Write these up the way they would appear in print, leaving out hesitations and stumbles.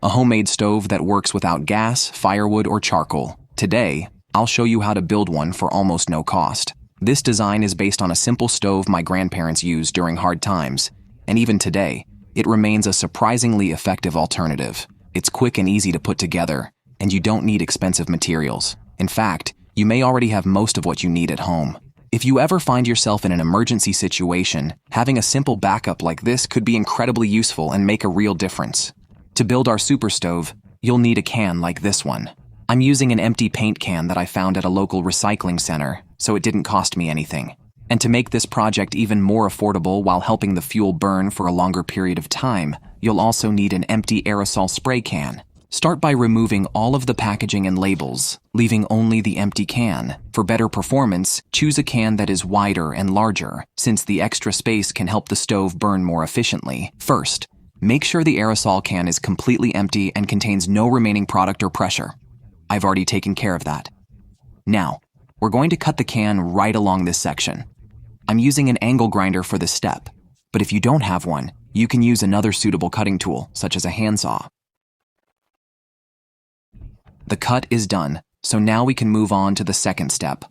a homemade stove that works without gas, firewood, or charcoal. Today, I'll show you how to build one for almost no cost. This design is based on a simple stove my grandparents used during hard times, and even today, it remains a surprisingly effective alternative. It's quick and easy to put together, and you don't need expensive materials. In fact, you may already have most of what you need at home. If you ever find yourself in an emergency situation, having a simple backup like this could be incredibly useful and make a real difference. To build our super stove, you'll need a can like this one. I'm using an empty paint can that I found at a local recycling center, so it didn't cost me anything. And to make this project even more affordable while helping the fuel burn for a longer period of time, you'll also need an empty aerosol spray can. Start by removing all of the packaging and labels, leaving only the empty can. For better performance, choose a can that is wider and larger, since the extra space can help the stove burn more efficiently. First, make sure the aerosol can is completely empty and contains no remaining product or pressure. I've already taken care of that. Now, we're going to cut the can right along this section. I'm using an angle grinder for this step, but if you don't have one, you can use another suitable cutting tool, such as a handsaw. The cut is done, so now we can move on to the second step.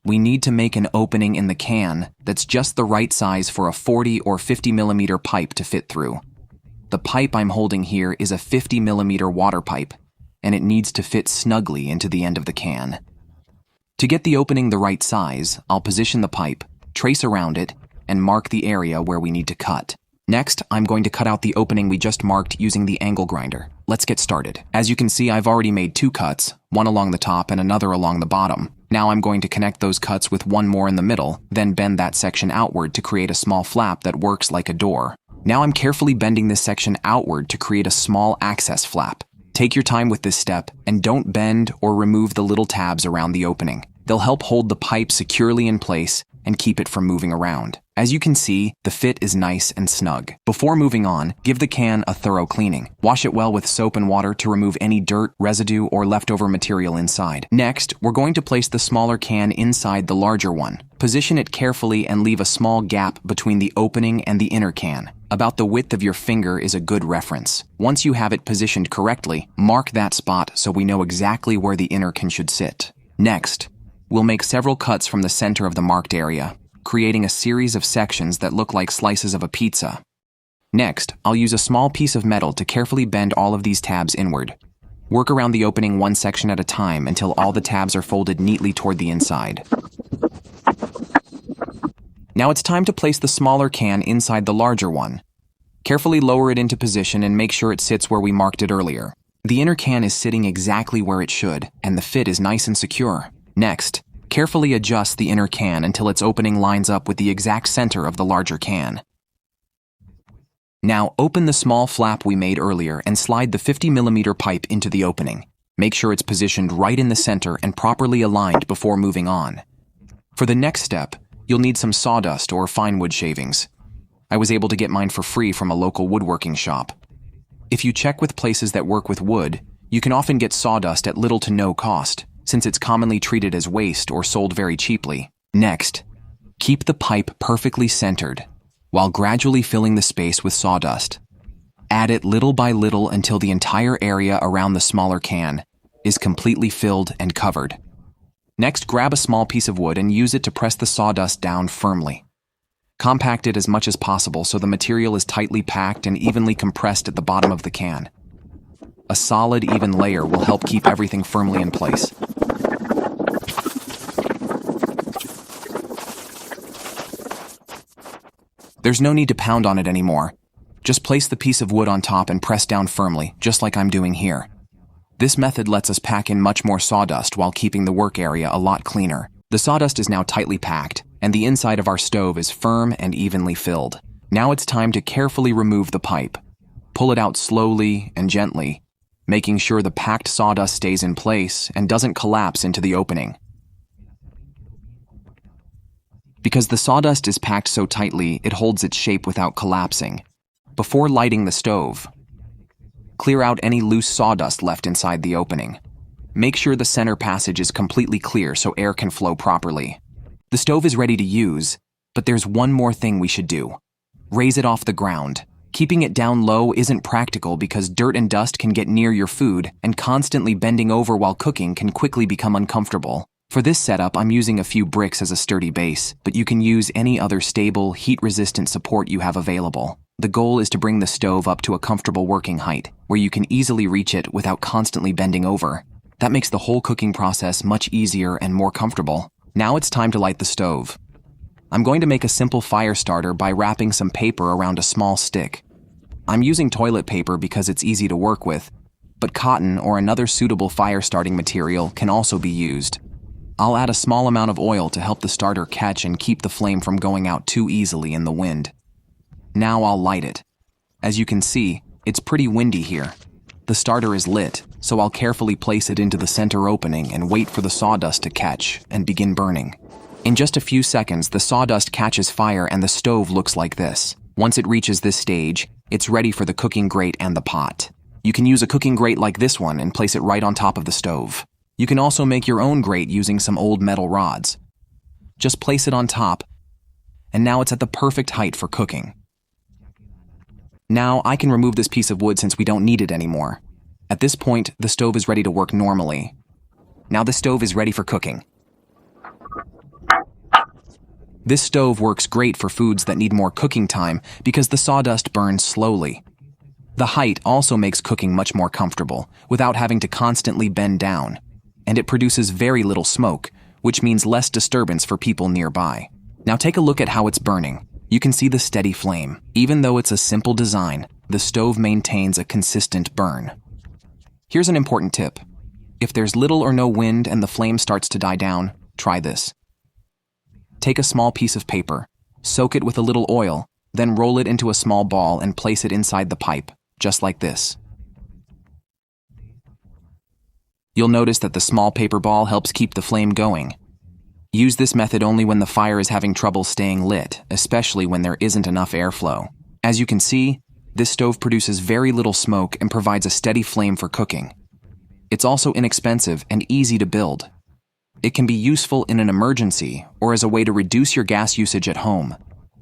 We need to make an opening in the can that's just the right size for a 40 or 50 millimeter pipe to fit through. The pipe I'm holding here is a 50 millimeter water pipe, and it needs to fit snugly into the end of the can. To get the opening the right size, I'll position the pipe, trace around it, and mark the area where we need to cut. Next, I'm going to cut out the opening we just marked using the angle grinder. Let's get started. As you can see, I've already made 2 cuts, one along the top and another along the bottom. Now I'm going to connect those cuts with one more in the middle, then bend that section outward to create a small flap that works like a door. Now I'm carefully bending this section outward to create a small access flap. Take your time with this step, and don't bend or remove the little tabs around the opening. They'll help hold the pipe securely in place and keep it from moving around. As you can see, the fit is nice and snug. Before moving on, give the can a thorough cleaning. Wash it well with soap and water to remove any dirt, residue, or leftover material inside. Next, we're going to place the smaller can inside the larger one. Position it carefully and leave a small gap between the opening and the inner can. About the width of your finger is a good reference. Once you have it positioned correctly, mark that spot so we know exactly where the inner can should sit. Next, we'll make several cuts from the center of the marked area, creating a series of sections that look like slices of a pizza. Next, I'll use a small piece of metal to carefully bend all of these tabs inward. Work around the opening one section at a time until all the tabs are folded neatly toward the inside. Now it's time to place the smaller can inside the larger one. Carefully lower it into position and make sure it sits where we marked it earlier. The inner can is sitting exactly where it should, and the fit is nice and secure. Next, carefully adjust the inner can until its opening lines up with the exact center of the larger can. Now open the small flap we made earlier and slide the 50 millimeter pipe into the opening. Make sure it's positioned right in the center and properly aligned before moving on. For the next step, you'll need some sawdust or fine wood shavings. I was able to get mine for free from a local woodworking shop. If you check with places that work with wood, you can often get sawdust at little to no cost, since it's commonly treated as waste or sold very cheaply. Next, keep the pipe perfectly centered, while gradually filling the space with sawdust. Add it little by little until the entire area around the smaller can is completely filled and covered. Next, grab a small piece of wood and use it to press the sawdust down firmly. Compact it as much as possible so the material is tightly packed and evenly compressed at the bottom of the can. A solid, even layer will help keep everything firmly in place. There's no need to pound on it anymore. Just place the piece of wood on top and press down firmly, just like I'm doing here. This method lets us pack in much more sawdust while keeping the work area a lot cleaner. The sawdust is now tightly packed, and the inside of our stove is firm and evenly filled. Now it's time to carefully remove the pipe. Pull it out slowly and gently, making sure the packed sawdust stays in place and doesn't collapse into the opening. Because the sawdust is packed so tightly, it holds its shape without collapsing. Before lighting the stove, clear out any loose sawdust left inside the opening. Make sure the center passage is completely clear so air can flow properly. The stove is ready to use, but there's one more thing we should do. Raise it off the ground. Keeping it down low isn't practical because dirt and dust can get near your food, and constantly bending over while cooking can quickly become uncomfortable. For this setup, I'm using a few bricks as a sturdy base, but you can use any other stable, heat-resistant support you have available. The goal is to bring the stove up to a comfortable working height, where you can easily reach it without constantly bending over. That makes the whole cooking process much easier and more comfortable. Now it's time to light the stove. I'm going to make a simple fire starter by wrapping some paper around a small stick. I'm using toilet paper because it's easy to work with, but cotton or another suitable fire starting material can also be used. I'll add a small amount of oil to help the starter catch and keep the flame from going out too easily in the wind. Now I'll light it. As you can see, it's pretty windy here. The starter is lit, so I'll carefully place it into the center opening and wait for the sawdust to catch and begin burning. In just a few seconds, the sawdust catches fire and the stove looks like this. Once it reaches this stage, it's ready for the cooking grate and the pot. You can use a cooking grate like this one and place it right on top of the stove. You can also make your own grate using some old metal rods. Just place it on top, and now it's at the perfect height for cooking. Now I can remove this piece of wood since we don't need it anymore. At this point, the stove is ready to work normally. Now the stove is ready for cooking. This stove works great for foods that need more cooking time because the sawdust burns slowly. The height also makes cooking much more comfortable without having to constantly bend down, and it produces very little smoke, which means less disturbance for people nearby. Now take a look at how it's burning. You can see the steady flame. Even though it's a simple design, the stove maintains a consistent burn. Here's an important tip. If there's little or no wind and the flame starts to die down, try this. Take a small piece of paper, soak it with a little oil, then roll it into a small ball and place it inside the pipe, just like this. You'll notice that the small paper ball helps keep the flame going. Use this method only when the fire is having trouble staying lit, especially when there isn't enough airflow. As you can see, this stove produces very little smoke and provides a steady flame for cooking. It's also inexpensive and easy to build. It can be useful in an emergency or as a way to reduce your gas usage at home,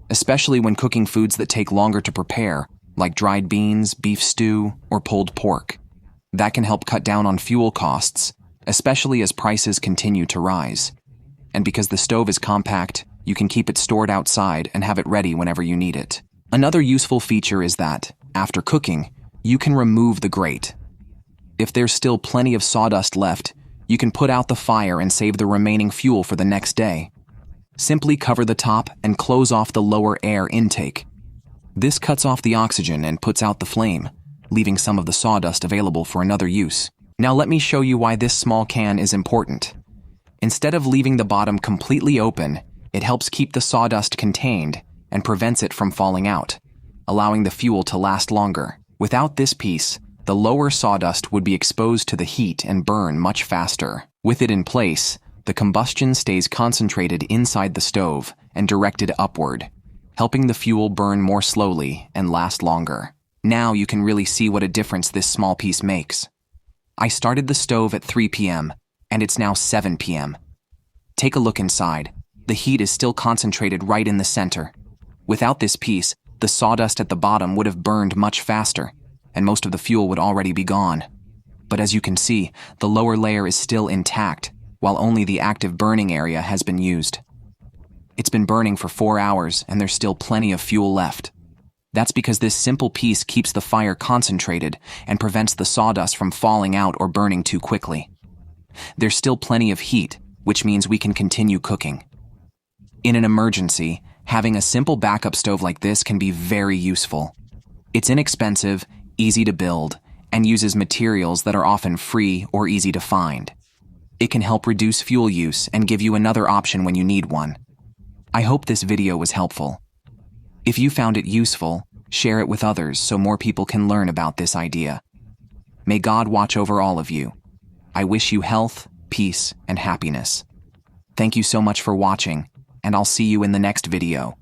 especially when cooking foods that take longer to prepare, like dried beans, beef stew, or pulled pork. That can help cut down on fuel costs, especially as prices continue to rise. And because the stove is compact, you can keep it stored outside and have it ready whenever you need it. Another useful feature is that, after cooking, you can remove the grate. If there's still plenty of sawdust left, you can put out the fire and save the remaining fuel for the next day. Simply cover the top and close off the lower air intake. This cuts off the oxygen and puts out the flame, leaving some of the sawdust available for another use. Now let me show you why this small can is important. Instead of leaving the bottom completely open, it helps keep the sawdust contained and prevents it from falling out, allowing the fuel to last longer. Without this piece, the lower sawdust would be exposed to the heat and burn much faster. With it in place, the combustion stays concentrated inside the stove and directed upward, helping the fuel burn more slowly and last longer. Now you can really see what a difference this small piece makes. I started the stove at 3 p.m., and it's now 7 p.m. Take a look inside. The heat is still concentrated right in the center. Without this piece, the sawdust at the bottom would have burned much faster, and most of the fuel would already be gone. But as you can see, the lower layer is still intact, while only the active burning area has been used. It's been burning for 4 hours, and there's still plenty of fuel left. That's because this simple piece keeps the fire concentrated and prevents the sawdust from falling out or burning too quickly. There's still plenty of heat, which means we can continue cooking. In an emergency, having a simple backup stove like this can be very useful. It's inexpensive, easy to build, and uses materials that are often free or easy to find. It can help reduce fuel use and give you another option when you need one. I hope this video was helpful. If you found it useful, share it with others so more people can learn about this idea. May God watch over all of you. I wish you health, peace, and happiness. Thank you so much for watching, and I'll see you in the next video.